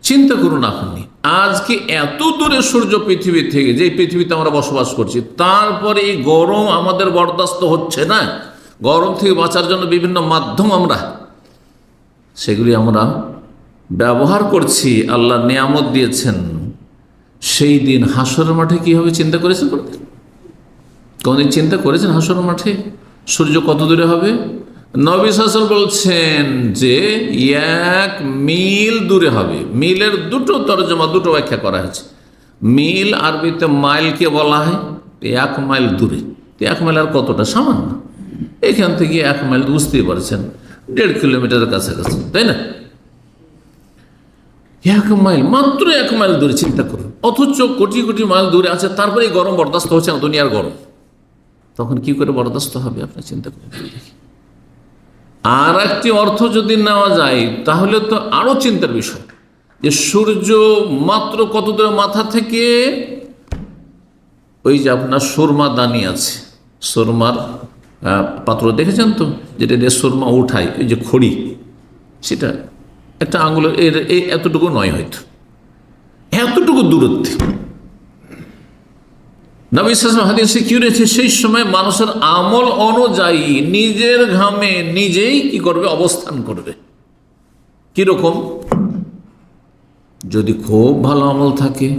চিন্তা করুন আপনি, আজকে এত দূরে সূর্য পৃথিবী থেকে, যে পৃথিবীতে আমরা বসবাস করছি, তারপরে এই গরম আমাদের বরদাস্ত হচ্ছে না। গরম থেকে বাঁচার জন্য বিভিন্ন মাধ্যম সেগুলি আমরা ব্যবহার করছি। আল্লাহ নিয়ামত দিয়েছেন। সেই দিন হাসরের মাঠে কি হবে চিন্তা করেছেন? কোনদিন চিন্তা করেছেন হাসরের মাঠে সূর্য কত দূরে হবে? নবী সাল্লাল্লাহু আলাইহি ওয়াসাল্লাম বলছেন যে 1 মিল দূরে হবে। মিলের দুটো তরজমা, দুটো ব্যাখ্যা করা হয়েছে। মিল আরবিতে মাইলকে বলা হয়, 1 মাইল দূরে। 1 মাইল আর কতটা? সামান্য। এখান থেকে 1 মাইল বুঝতেই পারছেন, 1.5 কিলোমিটারের কাছাকাছি, তাই না? 1 মাইল, মাত্র 1 মাইল দূরে, চিন্তা করুন। অথচ কোটি কোটি মাইল দূরে আছে, তারপরে এই গরম বরদাস্ত হচ্ছে না, দুনিয়ার গরম। তখন কি করে বরদাস্ত হবে আপনি চিন্তা করুন। আর একটি অর্থ যদি নেওয়া যায় তাহলে তো আরো চিন্তার বিষয়, যে সূর্য মাত্র কত দূরে মাথা থেকে? ওই যে আপনার সুরমা দানি আছে, সুরমার পাত্র দেখেছেন তো, যেটা দিয়ে সুরমা উঠায়, ওই যে খড়ি, সেটা একটা আঙুলের এই এতটুকু নয়, হয়তো এতটুকু দূরত্বে। নবী সাল্লাল্লাহু আলাইহি ওয়াসাল্লাম হাদিসে কি রয়েছে? সেই সময় মানুষের আমল অনুযায়ী নিজের ঘামে নিজেই কি করবে? অবস্থান করবে। কিরকম? যদি খুব ভালো আমল থাকে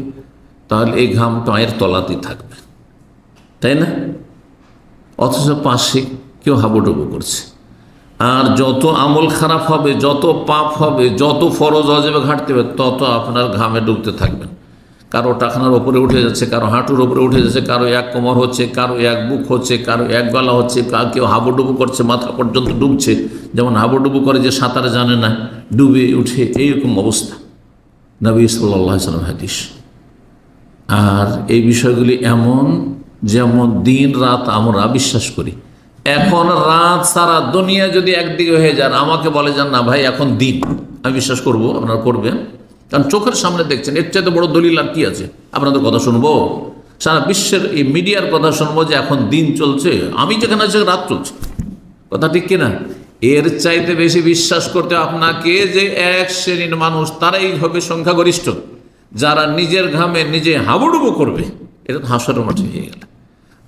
তাহলে এই ঘাম পায়ের তলাতেই থাকবে, তাই না? অথচ পাশে কেউ হাবুডুবু করছে। আর যত আমল খারাপ হবে, যত পাপ হবে, যত ফরজ ওয়াজিবে ঘাটতে হবে, তত আপনার ঘামে ডুবতে থাকবেন। কারো টাকনার ওপরে উঠে যাচ্ছে, কারো হাঁটুর ওপরে উঠে যাচ্ছে, কারো 1 কোমর হচ্ছে, কারো 1 বুক হচ্ছে, কারো 1 গলা হচ্ছে, কেউ হাবুডুবু করছে, মাথা পর্যন্ত ডুবছে। যেমন হাবুডুবু করে যে সাঁতার জানে না, ডুবে উঠে, এইরকম অবস্থা। নবী সাল্লাল্লাহু আলাইহি ওয়াসাল্লাম হাদিস। আর এই বিষয়গুলি এমন, যেমন দিন রাত আমরা বিশ্বাস করি। এখন রাত সারা দুনিয়া যদি একদিকে হয়ে যান, আমাকে বলে যান না ভাই এখন দিন, আমি বিশ্বাস করব, আপনারা করবেন? কারণ চোখের সামনে দেখছেন। এর চাইতে বড় দলিল আর কি আছে? আপনাদের কথা শুনবো, সারা বিশ্বের এই মিডিয়ার কথা শুনবো যে এখন দিন চলছে, আমি যেখানে আছি রাত চলছে। কথা ঠিক কিনা? এর চাইতে বেশি বিশ্বাস করতে আপনাকে যে এক শ্রেণীর মানুষ, তারাই হবে সংখ্যাগরিষ্ঠ, যারা নিজের ঘামে নিজে হাবুডুবু করবে। এটা তো হাসরের মাঠে হয়ে গেল।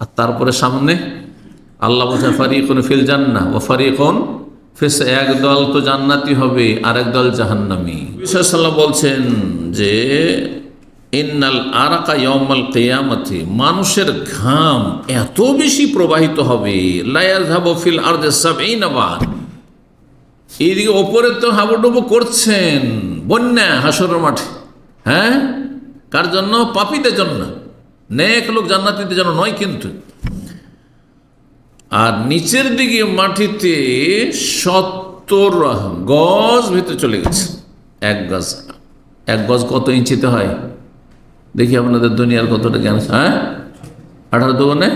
আর তারপরে সামনে আল্লাহ বলছেন ফারিকুন ফিল জান্নাহ ওয়া ফারিকুন ফিস, এক দল তো জান্নাতি হবে আর এক দল জাহান্নামী। বিশ্বসাল্লাম বলছেন যে ইন্নাল আরাকা ইয়াউমাল কিয়ামাতি, মানুষের ঘাম এত বেশি প্রবাহিত হবে, লা ইয়াযহাবু ফিল আরদি ৭০ বার। এইদিকে ওপরে তো হাবুডুবু করছেন বন্যা হাসরের মাঠে, হ্যাঁ? কার জন্য? পাপীদের জন্য, নেক লোক জান্নাতীদের জন্য নয় কিন্তু। আর নিচের দিকে মাটিতে ৭০ গজ ভিতরে চলে গেছে। 1 গজ কত ইঞ্চিতে হয় দেখি আপনাদের দুনিয়ার কতটা জ্ঞান? হ্যাঁ, 18 দুগুণে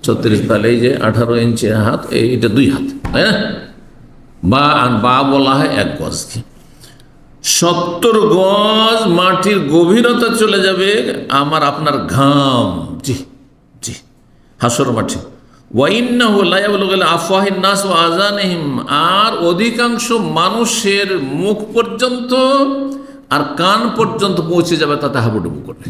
36, তাহলে এই যে 18 ইঞ্চি হাত, এইটা 2 হাত, তাই না? বা বলা হয় 1 গজকে। ৭০ গজ মাটির গভীরতা চলে যাবে আমার আপনার ঘাম। জি জি, হাসর মাঠে। আর অধিকাংশ মানুষের মুখ পর্যন্ত আর কান পর্যন্ত পৌঁছে যাবে, তাতে হাবুডুবু করবে।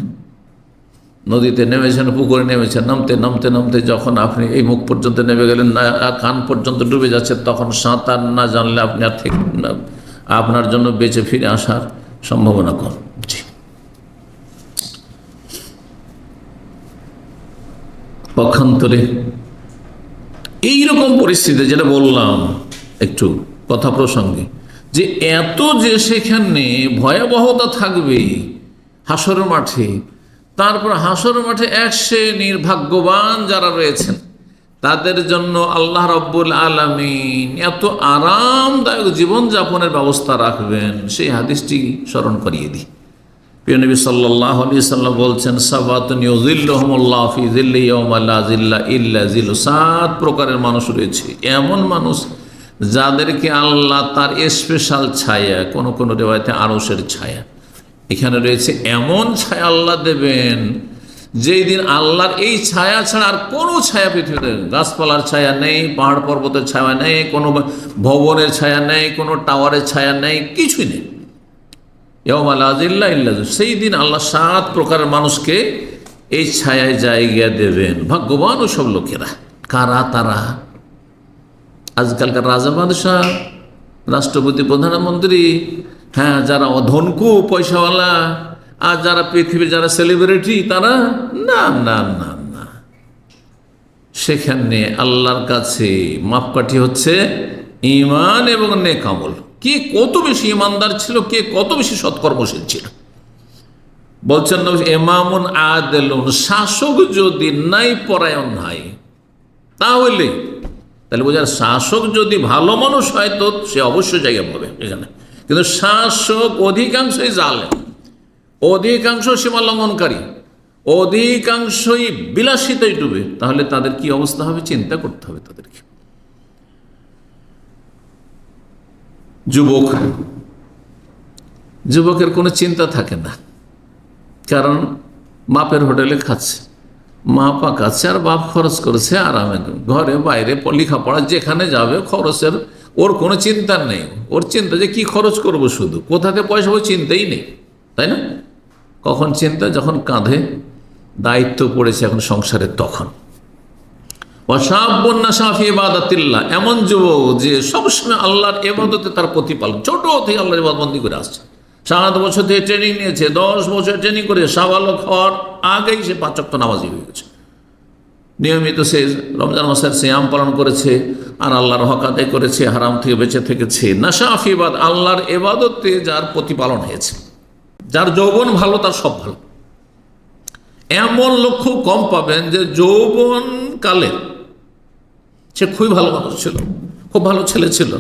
নদীতে নেমেছেন, পুকুরে নেমেছেন, নামতে নামতে নামতে যখন আপনি এই মুখ পর্যন্ত নেমে গেলেন, না কান পর্যন্ত ডুবে যাচ্ছে, তখন সাঁতার না জানলে আপনি আর ঠিক না, আপনার জন্য বেঁচে ফিরে আসার সম্ভাবনা কম। জি, পক্ষান্তরে এইরকম পরিস্থিতি, যেটা বললাম একটু কথা প্রসঙ্গে, যে এত যে সেখানে ভয়াবহতা থাকবে হাসরের মাঠে, তারপর হাসরের মাঠে এক শ্রেণীর ভাগ্যবান যারা রয়েছেন, তাদের জন্য আল্লাহ রাব্বুল আলামিন এত আরামদায়ক জীবনযাপনের ব্যবস্থা রাখবেন। সেই হাদিসটি স্মরণ করিয়ে দিই। প্রিয় নবী সাল্লাল্লাহু আলাইহি ওয়াসাল্লাম বলছেন, সাবাতুন ইউযিল্লুহুমুল্লাহু ফি যিল্লি ইয়াওমা লা যিল্লা ইল্লা যিল্লু। 7 প্রকারের মানুষ রয়েছে, এমন মানুষ যাদেরকে আল্লাহ তার স্পেশাল ছায়া, কোন কোন রিওয়ায়াতে আরশের ছায়া, এখানে রয়েছে এমন ছায়া আল্লাহ দেবেন, যেই দিন আল্লাহর এই ছায়া ছাড়া আর কোনো ছায়া পৃথিবীতে, গাছপালার ছায়া নেই, পাহাড় পর্বতের ছায়া নেই, কোনো ভবনের ছায়া নেই, কোনো টাওয়ারের ছায়া নেই, কিছুই নেই। ইয়াউমা লা যিল্লা ইল্লা যিল্লুহু, সেই দিন আল্লাহ 7 প্রকারের মানুষকে এই ছায়ায় জায়গা দেবেন। ভাগ্যবান ও সব লোকেরা। কারা তারা? আজকালকার রাজা বাদশাহ, রাষ্ট্রপতি, প্রধানমন্ত্রী, হ্যাঁ, যারা অধনকু পয়সাওয়ালা, আর যারা পৃথিবীর যারা সেলিব্রিটি, তারা না না না না। সেখানে আল্লাহর কাছে মাপকাঠি হচ্ছে ঈমান এবং নেক আমল। কে কত বেশি ইমানদার ছিল, কে কত বেশি সৎকর্মশীল ছিল। বলছেন ইমামুন আদিলুন, শাসক যদি নাই পরায়ণ হয়, তাহলে বোঝার শাসক যদি ভালো মানুষ হয় তো সে অবশ্যই জায়গা পাবে এখানে। কিন্তু শাসক অধিকাংশই জালেম, অধিকাংশ সীমা লঙ্ঘনকারী, অধিকাংশই বিলাসিতায় ডুবে, তাহলে তাদের কি অবস্থা হবে চিন্তা করতে হবে তাদেরকে। যুবকের কোনো চিন্তা থাকে না, কারণ বাপের হোটেলে খাচ্ছে, মা পাকাচ্ছে, আর বাপ খরচ করেছে আরামে, ঘরে বাইরে লেখাপড়া যেখানে যাবে খরচের ওর কোনো চিন্তা নেই। ওর চিন্তা যে কি খরচ করব, শুধু কোথাতে পয়সা, ওই চিন্তাই নেই, তাই না? কখন চিন্তা? যখন কাঁধে দায়িত্ব পড়েছে এখন সংসারের, তখন। এমন যুবক যে সবসময় আল্লাহর ইবাদতে তার প্রতিপালন, ছোট থেকে আল্লাহর ইবাদতবন্দি করে আসছে, 7 বছর থেকে ট্রেনিং নিয়েছে, 10 বছর ট্রেনিং করে সাবালক হওয়ার আগেই সে 5 ওয়াক্ত নামাজি হয়ে গেছে। নিয়মিত সে রমজান মাসের সিয়াম পালন করেছে, আর আল্লাহর হক আদায় করেছে, হারাম থেকে বেঁচে থেকেছে। নাশা ফি ইবাদ, আল্লাহর ইবাদতে যার প্রতিপালন হয়েছে, যার যৌবন ভালো, তার সব ভালো। এমন লোক খুব কম পাবেন যে যৌবন কালে সে খুবই ভালো মানুষ ছিল, খুব ভালো ছেলে ছিল,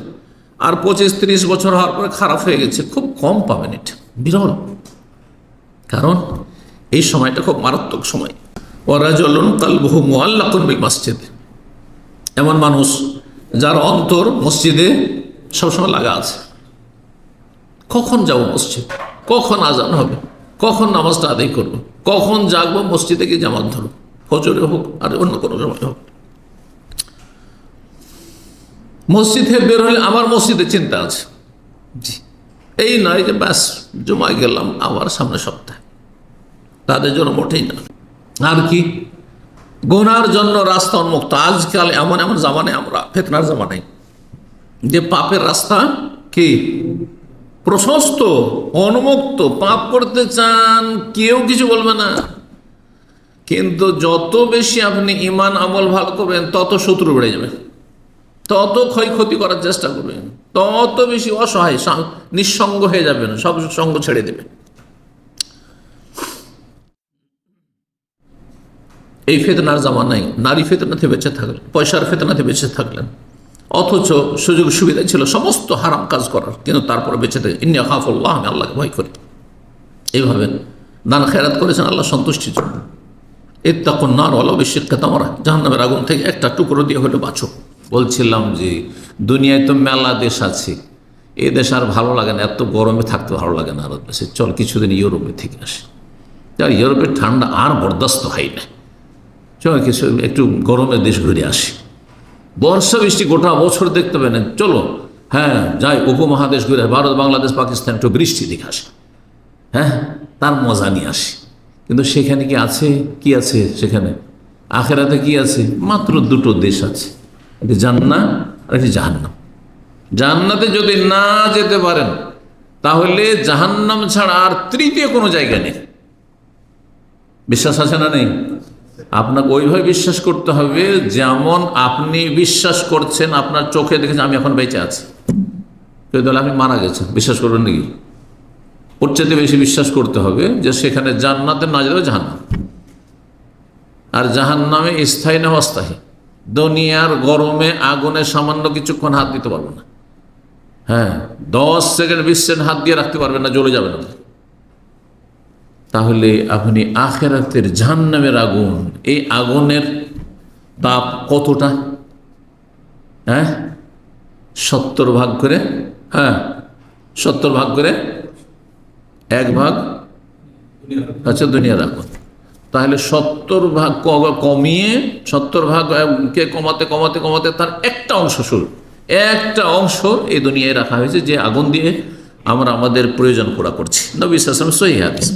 আর 25-30 বছর হওয়ার পরে খারাপ হয়ে গেছে। খুব কম পাবেন, এটা বিরল। কারণ এই সময়টা খুব মারাত্মক সময়। ওয়ারাজুলুন কালবুহু মুআল্লাকুন বিল মসজিদ, এমন মানুষ যার অন্তর মসজিদে সবসময় লাগা আছে। কখন যাব মসজিদ, কখন আজান হবে, কখন নামাজটা আদায় করবো, কখন জাগবো, মসজিদে গিয়ে জামাত ধরো, ফজরে হোক আর অন্য কোনো সময় হোক। মসজিদে বের হলে আমার মসজিদে চিন্তা আছে, জি, এই নয় যে ব্যাস জমায় গেলাম আবার সামনে সপ্তাহে, তাদের জন্য মোটেই না। আর কি, গুনার জন্য রাস্তা উন্মুক্ত। আজকাল এমন এমন জামানে আমরা, ফিতনার জামানায়, যে পাপের রাস্তা কি প্রশস্ত, উন্মুক্ত, পাপ করতে চান কেউ কিছু বলবে না। কিন্তু যত বেশি আপনি ঈমান আমল ভালো করবেন, তত শত্রু বেড়ে যাবে, তত ক্ষয়ক্ষতি করার চেষ্টা করবেন, তত বেশি অসহায় নিঃসঙ্গ হয়ে যাবেন, সব সঙ্গ ছেড়ে দেবেন। এই ফিতনার জামানায় নারী ফিতনাতে বেঁচে থাকলেন, পয়সার ফিতনাতে বেঁচে থাকলেন, অথচ সুযোগ সুবিধা ছিল সমস্ত হারাম কাজ করার, কিন্তু তারপরে বেঁচে থাকে। ইন্নী আখাফুল্লাহ, আমি আল্লাহকে ভয় করি। এইভাবে দান খেরাত করেছেন আল্লাহ সন্তুষ্টির জন্য। ইত্তাকুন নার ওয়ালাউ বিশিক্কি তামরা, জাহান্নামের আগুন থেকে একটা টুকরো দিয়ে হলে বাঁচো। বলছিলাম যে দুনিয়ায় তো মেলা দেশ আছে, এই দেশ আর ভালো লাগে না, এত গরমে থাকতে ভালো লাগে না আরব দেশে। চল কিছুদিন ইউরোপে থেকে আসি, আর ইউরোপের ঠান্ডা আর বরদাস্ত হয় না, চল কিছু একটু গরমের দেশ ঘুরে আসি। বর্ষা বৃষ্টি গোটা বছর দেখতে পাবেন, চলো হ্যাঁ যাই উপমহাদেশ ঘুরে, ভারত, বাংলাদেশ, পাকিস্তান, একটু বৃষ্টি দেখে আসি, হ্যাঁ তার মজা নিয়ে আসি। কিন্তু সেখানে কি আছে? কি আছে সেখানে? আখেরাতে কি আছে? মাত্র 2টো দেশ আছে, একটি জান্নাত আর একটি জাহান্নাম। জান্নাতে যদি না যেতে পারেন, তাহলে জাহান্নাম ছাড়া আর তৃতীয় কোনো জায়গা নেই। বিশ্বাস আছে না নেই? আপনাকে ওইভাবে বিশ্বাস করতে হবে যেমন আপনি বিশ্বাস করছেন, আপনার চোখে দেখেছেন আমি এখন বেঁচে আছি, কেউ তাহলে আপনি মারা গেছেন, বিশ্বাস করবেন নাকি? ওর চাইতে বেশি বিশ্বাস করতে হবে যে সেখানে জান্নাতে না যেতে জাহান্নাম, আর জাহান্নামে স্থায়ী না অস্থায়ী। দুনিয়ার গরমে আগুনে সামান্য কিছুক্ষণ হাত দিতে পারবো না, হ্যাঁ 10 সেকেন্ড 20 সেকেন্ড হাত দিয়ে রাখতে পারবেন না, জ্বলে যাবেন আপনি। তাহলে আপনি আখেরাতের জাহান্নামের আগুন, এই আগুনের তাপ কতটা? হ্যাঁ 70 ভাগ করে, হ্যাঁ 70 ভাগ করে 1 ভাগ আচ্ছা দুনিয়ার আগুন। তাহলে 70 ভাগ কমিয়ে 70 ভাগকে কমাতে কমাতে কমাতে তার একটা অংশ, শুরু একটা অংশ এই দুনিয়ায় রাখা হয়েছে, যে আগুন দিয়ে আমরা আমাদের প্রয়োজন পুরা করছি। নবী সাল্লাল্লাহু আলাইহি ওয়াসাল্লাম সহিহ হাদিস।